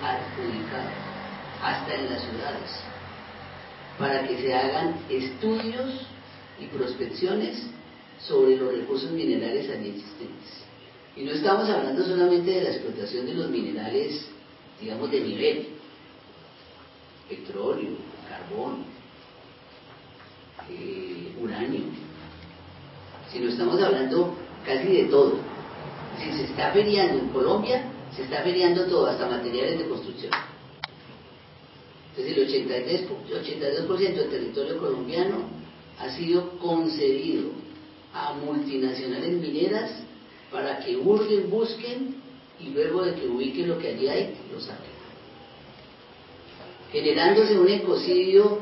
adjudicado, hasta en las ciudades, para que se hagan estudios y prospecciones sobre los recursos minerales allí existentes. Y no estamos hablando solamente de la explotación de los minerales, digamos, de nivel, petróleo, carbón, uranio, sino estamos hablando casi de todo. Si se está feriando en Colombia, se está feriando todo, hasta materiales de construcción. Entonces el 82% del territorio colombiano ha sido concedido a multinacionales mineras para que busquen y luego de que ubiquen lo que allí hay, lo saquen, generándose un ecocidio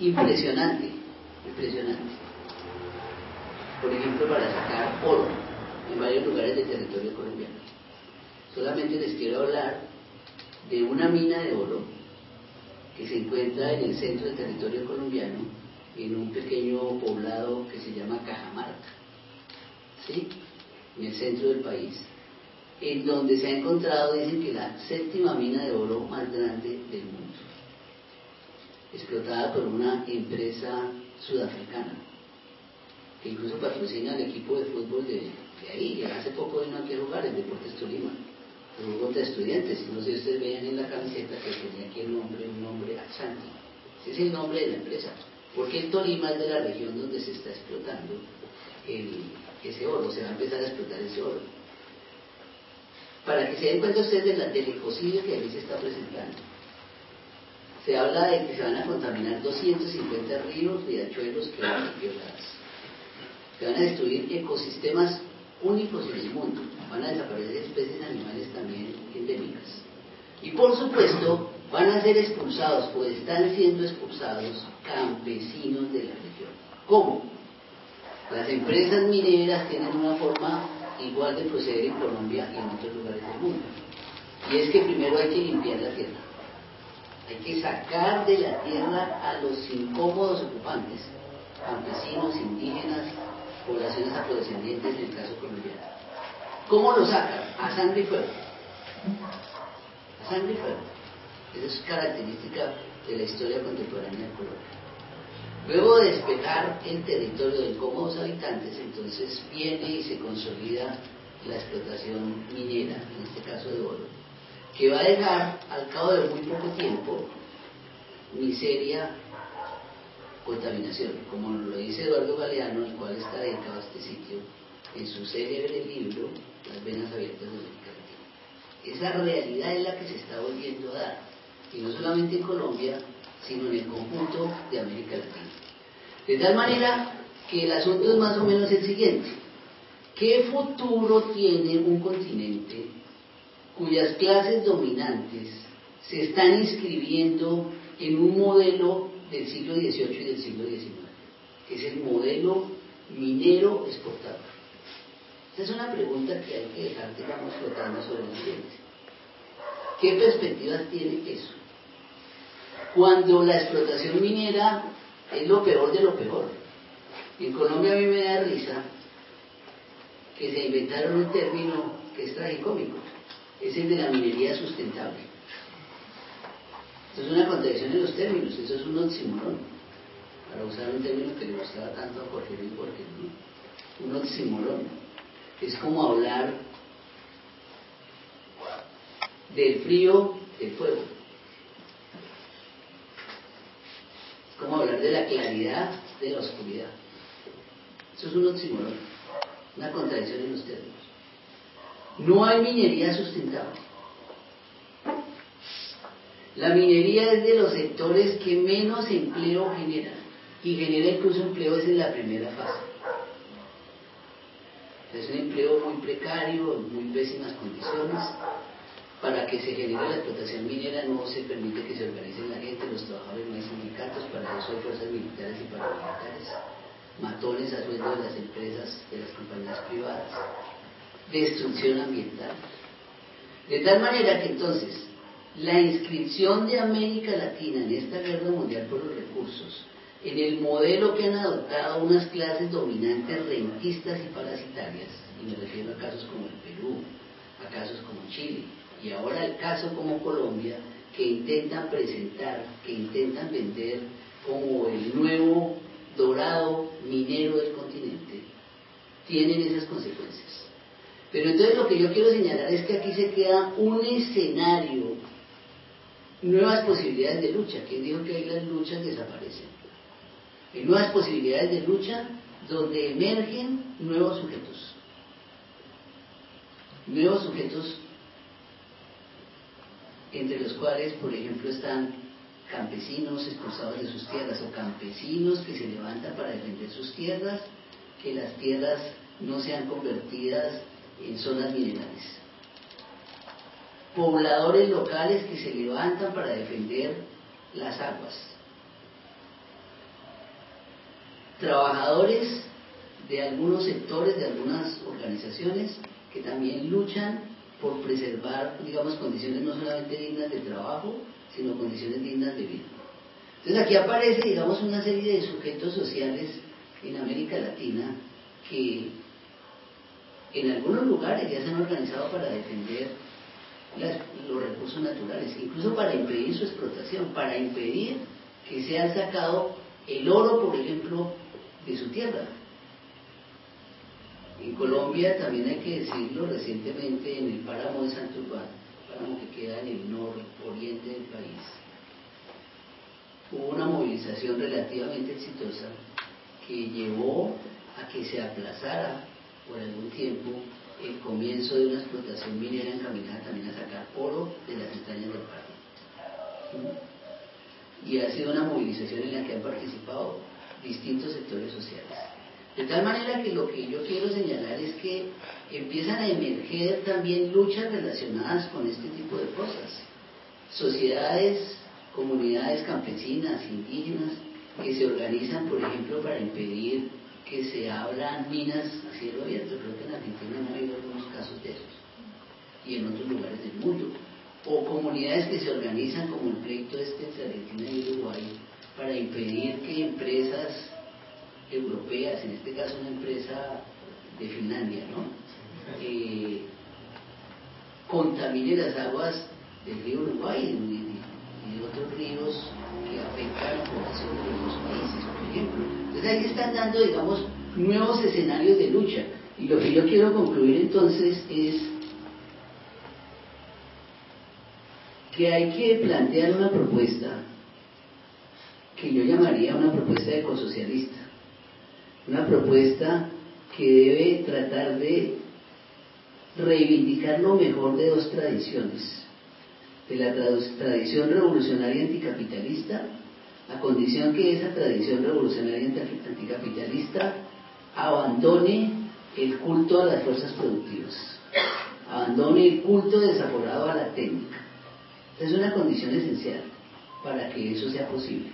impresionante. Por ejemplo, para sacar oro en varios lugares del territorio colombiano. Solamente les quiero hablar de una mina de oro que se encuentra en el centro del territorio colombiano, en un pequeño poblado que se llama Cajamarca, ¿sí?, en el centro del país, en donde se ha encontrado, dicen que la 7ª mina de oro más grande del mundo, explotada por una empresa sudafricana, que incluso patrocina el equipo de fútbol de ahí, que hace poco vino aquí a jugar, el Deportes Tolima, jugó contra Estudiantes. No sé si ustedes veían en la camiseta que tenía aquí un nombre Ashanti. Ese es el nombre de la empresa, porque el Tolima es de la región donde se está explotando ese oro, se va a empezar a explotar ese oro. Para que se den cuenta ustedes del ecocidio que aquí se está presentando. Se habla de que se van a contaminar 250 ríos, riachuelos, quebradas y quebradas. Se van a destruir ecosistemas únicos en el mundo, van a desaparecer especies animales también endémicas. Y por supuesto, van a ser expulsados, o están siendo expulsados, campesinos de la región. ¿Cómo? Las empresas mineras tienen una forma igual de proceder en Colombia y en otros lugares del mundo. Y es que primero hay que limpiar la tierra. Hay que sacar de la tierra a los incómodos ocupantes, campesinos, indígenas, poblaciones afrodescendientes en el caso colombiano. ¿Cómo lo sacan? A sangre y fuego. A sangre y fuego. Esa es característica de la historia contemporánea de Colombia. Luego de despejar el territorio de incómodos habitantes, entonces viene y se consolida la explotación minera, en este caso de oro, que va a dejar al cabo de muy poco tiempo miseria, contaminación, como lo dice Eduardo Galeano, el cual está dedicado a este sitio, en su célebre libro Las venas abiertas de América Latina. Esa realidad es la que se está volviendo a dar, y no solamente en Colombia, sino en el conjunto de América Latina. De tal manera que el asunto es más o menos el siguiente: ¿qué futuro tiene un continente cuyas clases dominantes se están inscribiendo en un modelo del siglo XVIII y del siglo XIX, que es el modelo minero exportador? Esta es una pregunta que hay que dejar, digamos, flotando sobre el ambiente. ¿Qué perspectivas tiene eso? Cuando la explotación minera es lo peor de lo peor. En Colombia a mí me da risa que se inventaron un término que es tragicómico, es el de la minería sustentable. Esto es una contradicción en los términos, eso es un oxímoron, para usar un término que le gustaba tanto a Jorge Luis Borges, ¿no? Un oxímoron. Es como hablar del frío del fuego. Es como hablar de la claridad de la oscuridad. Eso es un oxímoron, una contradicción en los términos. No hay minería sustentable. La minería es de los sectores que menos empleo genera, y genera incluso empleo en la primera fase. Es un empleo muy precario, en muy pésimas condiciones. Para que se genere la explotación minera no se permite que se organicen la gente, los trabajadores, no hay sindicatos, para eso hay fuerzas militares y paramilitares, matones a sueldo de las empresas, de las compañías privadas, destrucción ambiental. De tal manera que entonces la inscripción de América Latina en esta guerra mundial por los recursos, en el modelo que han adoptado unas clases dominantes rentistas y parasitarias, y me refiero a casos como el Perú, a casos como Chile, y ahora el caso como Colombia, que intentan presentar, que intentan vender como el nuevo dorado minero del continente, tienen esas consecuencias. Pero entonces lo que yo quiero señalar es que aquí se queda un escenario, nuevas posibilidades de lucha. ¿Quién dijo que ahí las luchas desaparecen? Hay nuevas posibilidades de lucha donde emergen nuevos sujetos entre los cuales, por ejemplo, están campesinos expulsados de sus tierras o campesinos que se levantan para defender sus tierras, que las tierras no sean convertidas en zonas minerales. Pobladores locales que se levantan para defender las aguas. Trabajadores de algunos sectores, de algunas organizaciones que también luchan por preservar, digamos, condiciones no solamente dignas de trabajo, sino condiciones dignas de vida. Entonces aquí aparece, digamos, una serie de sujetos sociales en América Latina que en algunos lugares ya se han organizado para defender los recursos naturales, incluso para impedir su explotación, para impedir que sea sacado el oro, por ejemplo, de su tierra. En Colombia, también hay que decirlo, recientemente en el páramo de Santurbán, páramo que queda en el nororiente del país, hubo una movilización relativamente exitosa que llevó a que se aplazara por algún tiempo el comienzo de una explotación minera encaminada también a sacar oro de las entrañas del páramo. Y ha sido una movilización en la que han participado distintos sectores sociales. De tal manera que lo que yo quiero señalar es que empiezan a emerger también luchas relacionadas con este tipo de cosas. Sociedades, comunidades campesinas, indígenas, que se organizan, por ejemplo, para impedir que se abran minas a cielo abierto. Creo que en Argentina han habido algunos casos de esos, y en otros lugares del mundo. O comunidades que se organizan, como el pleito entre Argentina y Uruguay, para impedir que empresas europeas, en este caso una empresa de Finlandia, ¿no? Contamine las aguas del río Uruguay y de otros ríos que afectan a la población de los dos países, por ejemplo. Entonces ahí están dando, digamos, nuevos escenarios de lucha. Y lo que yo quiero concluir entonces es que hay que plantear una propuesta que yo llamaría una propuesta ecosocialista, una propuesta que debe tratar de reivindicar lo mejor de dos tradiciones, de la tradición revolucionaria anticapitalista, a condición que esa tradición revolucionaria anticapitalista abandone el culto a las fuerzas productivas, abandone el culto desaforado a la técnica. Es una condición esencial para que eso sea posible.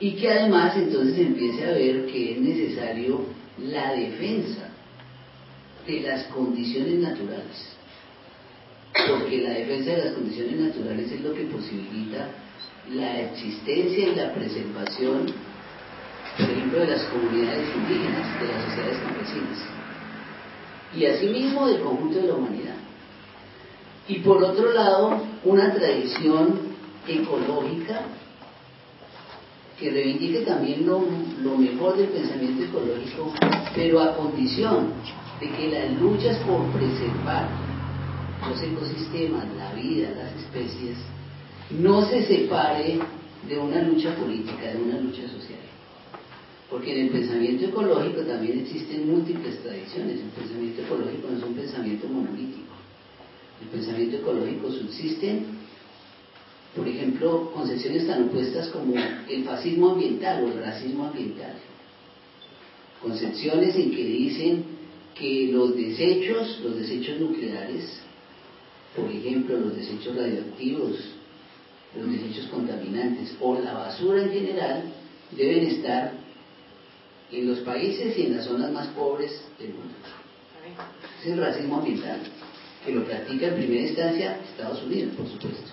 Y que además entonces empiece a ver que es necesario la defensa de las condiciones naturales, porque la defensa de las condiciones naturales es lo que posibilita la existencia y la preservación, por ejemplo, de las comunidades indígenas, de las sociedades campesinas, y asimismo del conjunto de la humanidad. Y por otro lado, una tradición ecológica que reivindique también lo mejor del pensamiento ecológico, pero a condición de que las luchas por preservar los ecosistemas, la vida, las especies, no se separe de una lucha política, de una lucha social. Porque en el pensamiento ecológico también existen múltiples tradiciones. El pensamiento ecológico no es un pensamiento monolítico. El pensamiento ecológico subsisten, por ejemplo, concepciones tan opuestas como el fascismo ambiental o el racismo ambiental. Concepciones en que dicen que los desechos nucleares, por ejemplo, los desechos radioactivos, los desechos contaminantes o la basura en general, deben estar en los países y en las zonas más pobres del mundo. Es el racismo ambiental, que lo practica en primera instancia Estados Unidos, por supuesto,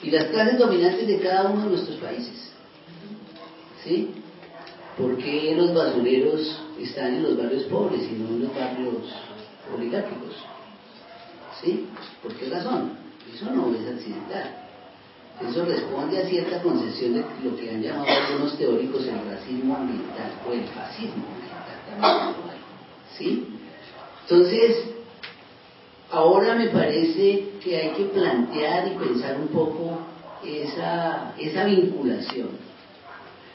y las clases dominantes de cada uno de nuestros países. ¿Sí? ¿Por qué los basureros están en los barrios pobres y no en los barrios oligárquicos? ¿Sí? ¿Por qué razón? Eso no es accidental. Eso responde a cierta concepción de lo que han llamado algunos teóricos el racismo ambiental o el fascismo ambiental también. ¿Sí? Entonces, ahora me parece que hay que plantear y pensar un poco esa vinculación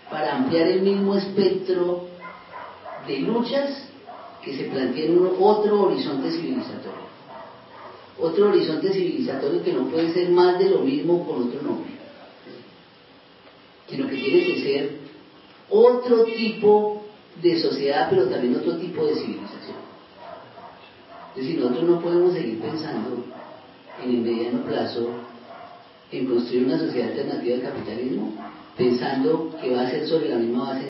para ampliar el mismo espectro de luchas que se plantea en otro horizonte civilizatorio. Otro horizonte civilizatorio que no puede ser más de lo mismo con otro nombre, sino que tiene que ser otro tipo de sociedad, pero también otro tipo de civilización. Es decir, nosotros no podemos seguir pensando en el mediano plazo en construir una sociedad alternativa al capitalismo, pensando que va a ser sobre la misma base